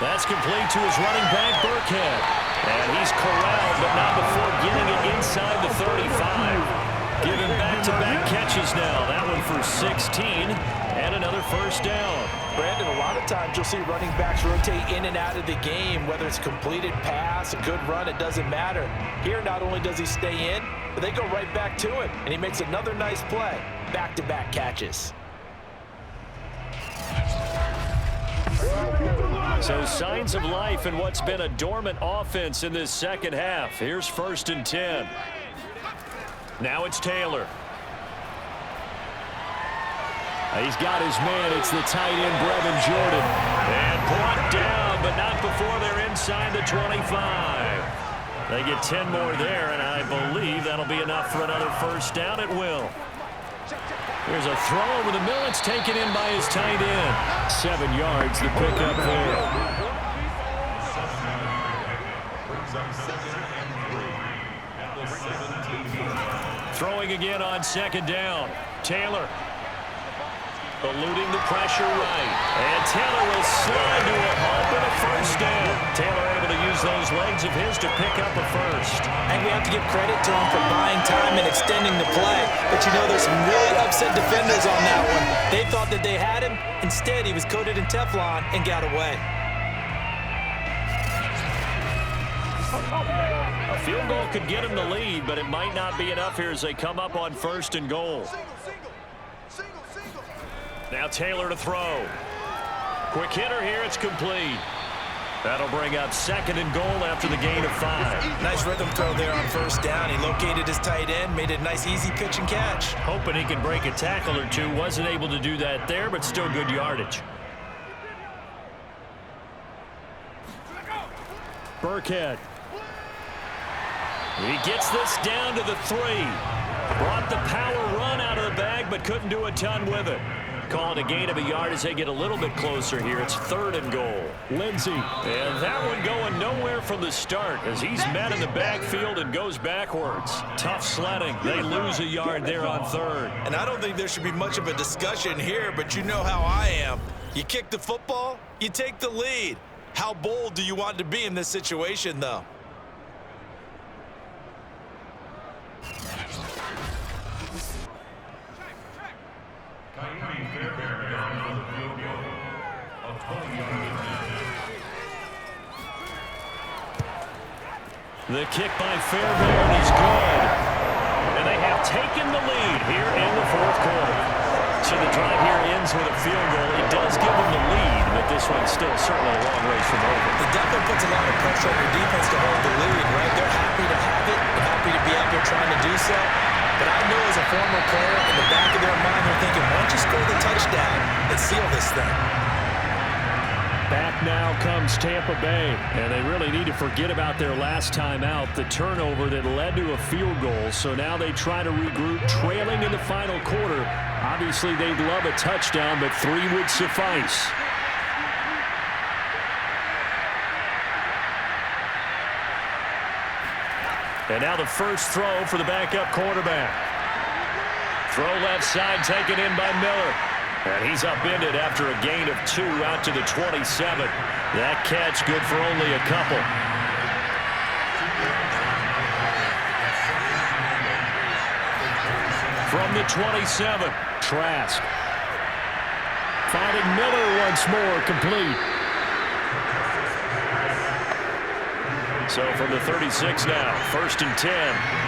That's complete to his running back, Burkhead. And he's corralled, but not before getting it inside the 35. Giving back-to-back catches now. That one for 16 and another first down. Brandon, a lot of times you'll see running backs rotate in and out of the game, whether it's a completed pass, a good run, it doesn't matter. Here, not only does he stay in, but they go right back to him, and he makes another nice play. Back-to-back catches. So signs of life in what's been a dormant offense in this second half. Here's 1st and 10. Now it's Taylor. He's got his man. It's the tight end, Brevin Jordan. And brought down, but not before they're inside the 25. They get 10 more there, and I believe that'll be enough for another first down. It will. There's a throw over the middle. It's taken in by his tight end. 7 yards, the pickup there. Throwing again on 2nd down. Taylor. Eluding the pressure right. And Taylor will slide to a halt with a first down. Taylor able to use those legs of his to pick up a first. And we have to give credit to him for buying time and extending the play. But you know, there's some really upset defenders on that one. They thought that they had him. Instead, he was coated in Teflon and got away. A field goal could get him the lead, but it might not be enough here as they come up on 1st and goal. Now Taylor to throw. Quick hitter here. It's complete. That'll bring up 2nd and goal after the gain of 5. Nice rhythm throw there on 1st down. He located his tight end, made it a nice easy pitch and catch. Hoping he could break a tackle or two. Wasn't able to do that there, but still good yardage. Burkhead. He gets this down to the 3. Brought the power run out of the bag, but couldn't do a ton with it. Calling a gain of a yard as they get a little bit closer here. It's 3rd and goal. Lindsey. And that one going nowhere from the start as he's met in the backfield and goes backwards. Tough sledding. They lose a yard there on 3rd. And I don't think there should be much of a discussion here, but you know how I am. You kick the football, you take the lead. How bold do you want to be in this situation, though? The kick by Fairbairn is good. And they have taken the lead here in the 4th quarter. So the drive here ends with a field goal. It does give them the lead, but this one's still certainly a long ways from over. It definitely puts a lot of pressure on your defense to hold the lead, right? They're happy to have it and happy to be out there trying to do so. But I know as a former player, in the back of their mind, they're thinking, why don't you score the touchdown and seal this thing? Back now comes Tampa Bay. And they really need to forget about their last time out, the turnover that led to a field goal. So now they try to regroup, trailing in the final quarter. Obviously, they'd love a touchdown, but 3 would suffice. And now the first throw for the backup quarterback. Throw left side taken in by Miller. And he's upended after a gain of 2 out to the 27. That catch good for only a couple. From the 27, Trask. Finding Miller once more, complete. So from the 36 now, 1st and 10.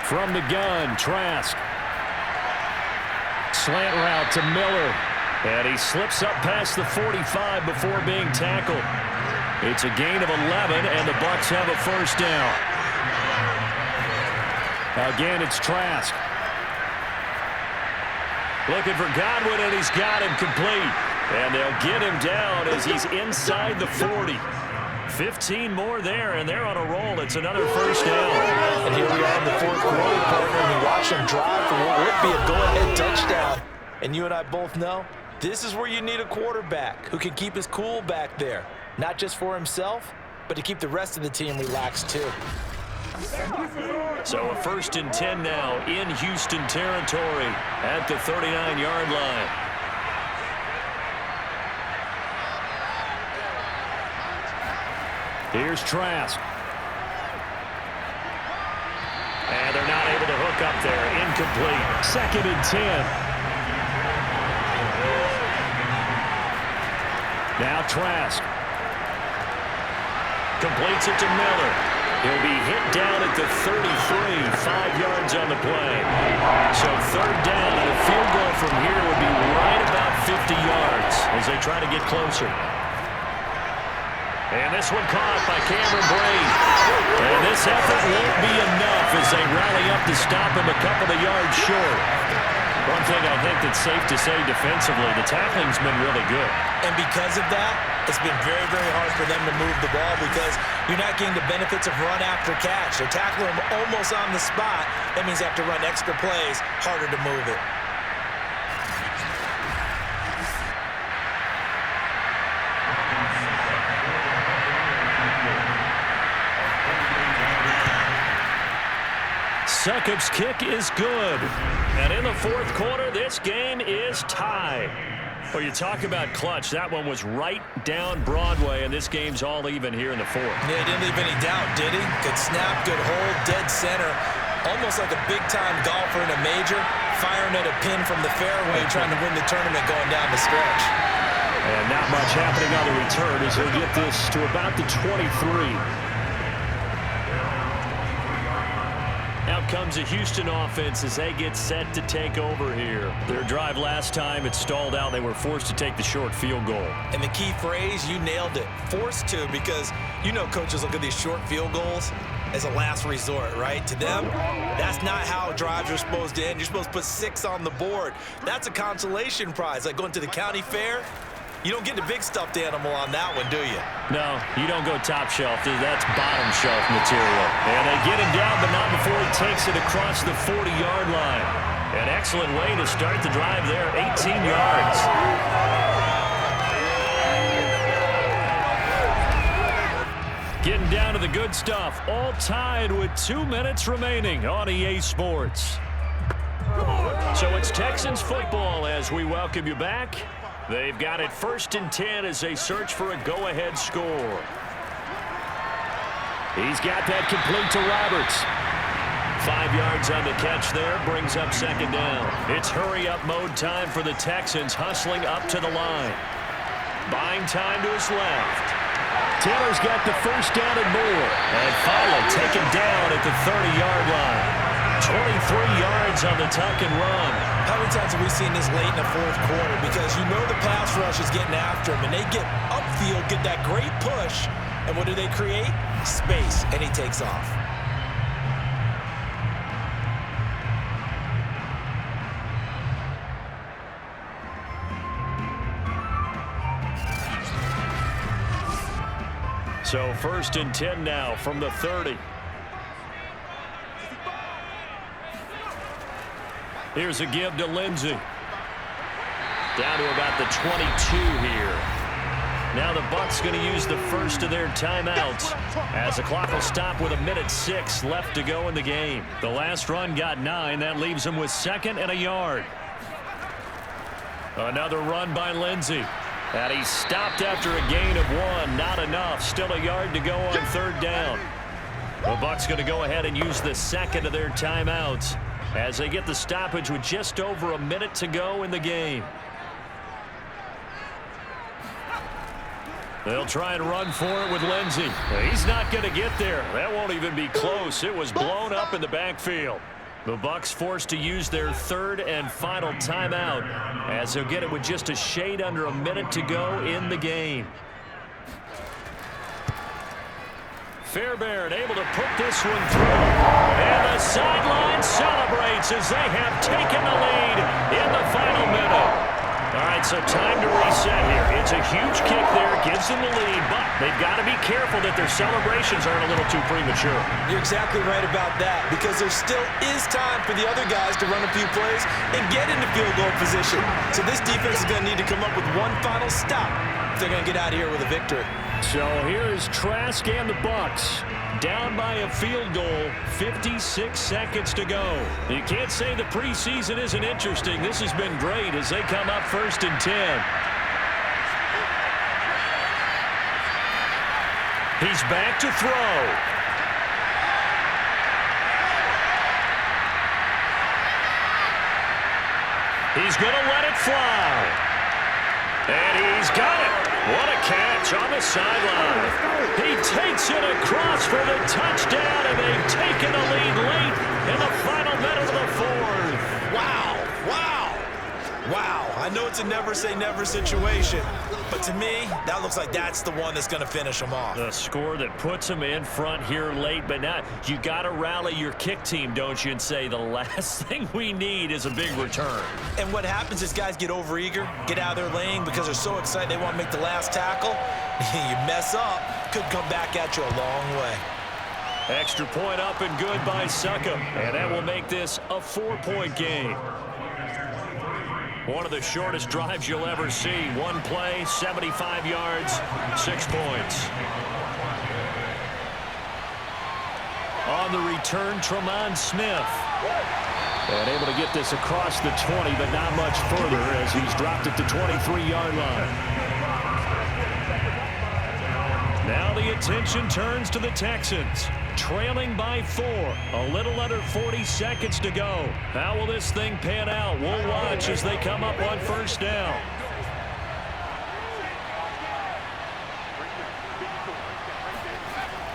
From the gun, Trask. Slant route to Miller. And he slips up past the 45 before being tackled. It's a gain of 11, and the Bucs have a first down. Again, it's Trask. Looking for Godwin, and he's got him complete. And they'll get him down as he's inside the 40. 15 more there, and they're on a roll. It's another first down. And here we are in the fourth quarter, partner, and we watch them drive for what would be a go-ahead touchdown. And you and I both know this is where you need a quarterback who can keep his cool back there. Not just for himself, but to keep the rest of the team relaxed too. So a 1st and 10 now in Houston territory at the 39-yard line. Here's Trask. And they're not able to hook up there. Incomplete. 2nd and 10. Now Trask. Completes it to Miller. He'll be hit down at the 33, 5 yards on the play. So 3rd down, and a field goal from here would be right about 50 yards as they try to get closer. And this one caught by Cameron Brady. And this effort won't be enough as they rally up to stop him a couple of yards short. One thing I think that's safe to say defensively, the tackling's been really good. And because of that, it's been very, very hard for them to move the ball because you're not getting the benefits of run after catch. They're tackling them almost on the spot. That means they have to run extra plays, harder to move it. Succop's kick is good. And in the 4th quarter, this game is tied. Well, you talk about clutch. That one was right down Broadway, and this game's all even here in the 4th. Yeah, didn't leave any doubt, did he? Good snap, good hold, dead center. Almost like a big-time golfer in a major, firing at a pin from the fairway, trying to win the tournament going down the stretch. And not much happening on the return as they get this to about the 23. Out comes a Houston offense as they get set to take over here. Their drive last time, it stalled out. They were forced to take the short field goal. And the key phrase, you nailed it, forced to, because you know coaches look at these short field goals as a last resort, right? To them, that's not how drives are supposed to end. You're supposed to put 6 on the board. That's a consolation prize, like going to the county fair. You don't get the big stuffed animal on that one, do you? No, you don't go top shelf. That's bottom shelf material. And they get him down, but not before he takes it across the 40-yard line. An excellent way to start the drive there, 18 yards. Getting down to the good stuff, all tied with 2 minutes remaining on EA Sports. So it's Texans football as we welcome you back. They've got it 1st and 10 as they search for a go-ahead score. He's got that complete to Roberts. 5 yards on the catch there, brings up 2nd down. It's hurry-up mode time for the Texans, hustling up to the line. Buying time to his left. Taylor's got the 1st down and more. And finally taken down at the 30-yard line. 23 yards on the tuck and run. How many times have we seen this late in the 4th quarter? Because you know the pass rush is getting after him, and they get upfield, get that great push, and what do they create? Space, and he takes off. So 1st and 10 now from the 30. Here's a give to Lindsey. Down to about the 22 here. Now the Bucs going to use the first of their timeouts as the clock will stop with 1:06 left to go in the game. The last run got 9. That leaves them with 2nd and a yard. Another run by Lindsey. And he stopped after a gain of 1. Not enough. Still a yard to go on 3rd down. The Bucs going to go ahead and use the 2nd of their timeouts as they get the stoppage with just over a minute to go in the game. They'll try and run for it with Lindsey. He's not going to get there. That won't even be close. It was blown up in the backfield. The Bucs forced to use their third and final timeout as they'll get it with just a shade under a minute to go in the game. Fairbairn able to put this one through. And the sideline celebrates as they have taken the lead in the final minute. All right, so time to reset here. It's a huge kick there, gives them the lead, but they've got to be careful that their celebrations aren't a little too premature. You're exactly right about that, because there still is time for the other guys to run a few plays and get into field goal position. So this defense is going to need to come up with one final stop if they're going to get out of here with a victory. So here's Trask and the Bucs. Down by a field goal, 56 seconds to go. You can't say the preseason isn't interesting. This has been great as they come up 1st and 10. He's back to throw. He's going to let it fly. And he's got it. What a catch on the sideline. He takes it across for the touchdown, and they've taken the lead late in the final minute of the fourth. Wow, wow, wow. I know it's a never-say-never situation, but to me, that looks like that's the one that's going to finish them off. The score that puts them in front here late, but now you got to rally your kick team, don't you, and say the last thing we need is a big return. And what happens is guys get overeager, get out of their lane because they're so excited they want to make the last tackle. You mess up, could come back at you a long way. Extra point up and good by Succop, and that will make this a 4-point game. One of the shortest drives you'll ever see. One play, 75 yards, 6 points. On the return, Tremont Smith. And able to get this across the 20, but not much further as he's dropped it to 23-yard line. Now the attention turns to the Texans, trailing by 4. A little under 40 seconds to go. How will this thing pan out? We'll watch as they come up on 1st down.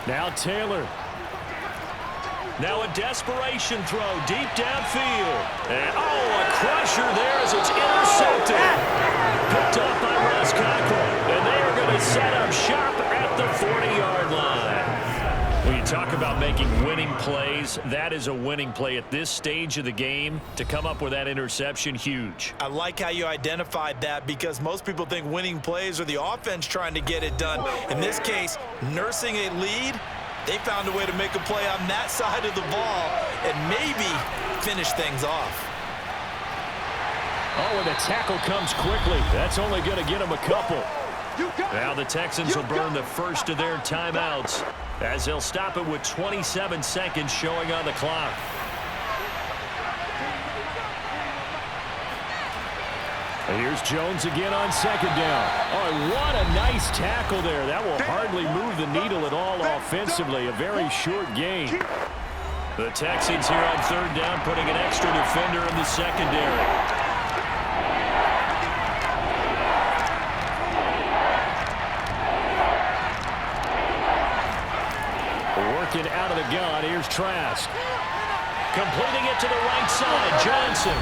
Now Taylor. Now a desperation throw deep downfield. And a crusher there as it's intercepted. Picked up by Ross Cockrell. And they are going to set up shop at the 40-yard line. When you talk about making winning plays, that is a winning play at this stage of the game. To come up with that interception, huge. I like how you identified that because most people think winning plays are the offense trying to get it done. In this case, nursing a lead, they found a way to make a play on that side of the ball and maybe finish things off. Oh, and the tackle comes quickly. That's only going to get him a couple. Now the Texans will burn the first of their timeouts as they'll stop it with 27 seconds showing on the clock. And here's Jones again on 2nd down. Oh, what a nice tackle there. That will hardly move the needle at all offensively. A very short gain. The Texans here on 3rd down putting an extra defender in the secondary. Working out of the gun, here's Trask. Completing it to the right side, Johnston.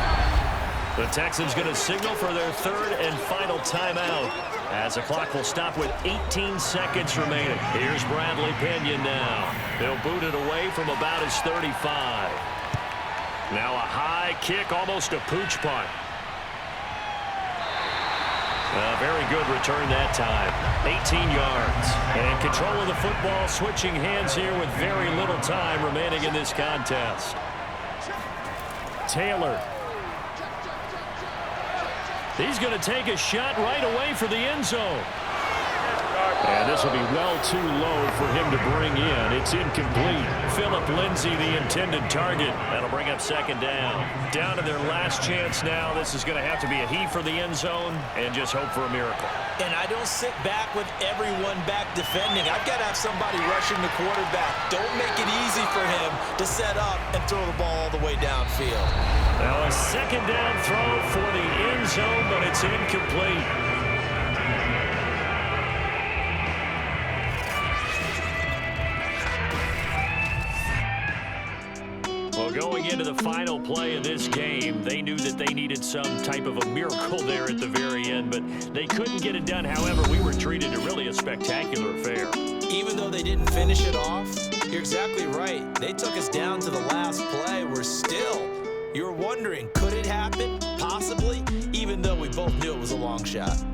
The Texans going to signal for their 3rd and final timeout as the clock will stop with 18 seconds remaining. Here's Bradley Pinion now. They'll boot it away from about his 35. Now a high kick, almost a pooch punt. A very good return that time. 18 yards. And control of the football switching hands here with very little time remaining in this contest. Taylor. He's going to take a shot right away for the end zone. And this will be well too low for him to bring in. It's incomplete. Philip Lindsay, the intended target. That'll bring up 2nd down. Down to their last chance now. This is going to have to be a heave for the end zone and just hope for a miracle. And I don't sit back with everyone back defending. I've got to have somebody rushing the quarterback. Don't make it easy for him to set up and throw the ball all the way downfield. Now a 2nd down throw for the end zone, but it's incomplete. Well, going into the final play of this game, they knew that they needed some type of a miracle there at the very end, but they couldn't get it done. However, we were treated to really a spectacular affair. Even though they didn't finish it off, you're exactly right. They took us down to the last play. You're wondering, could it happen? Possibly, even though we both knew it was a long shot.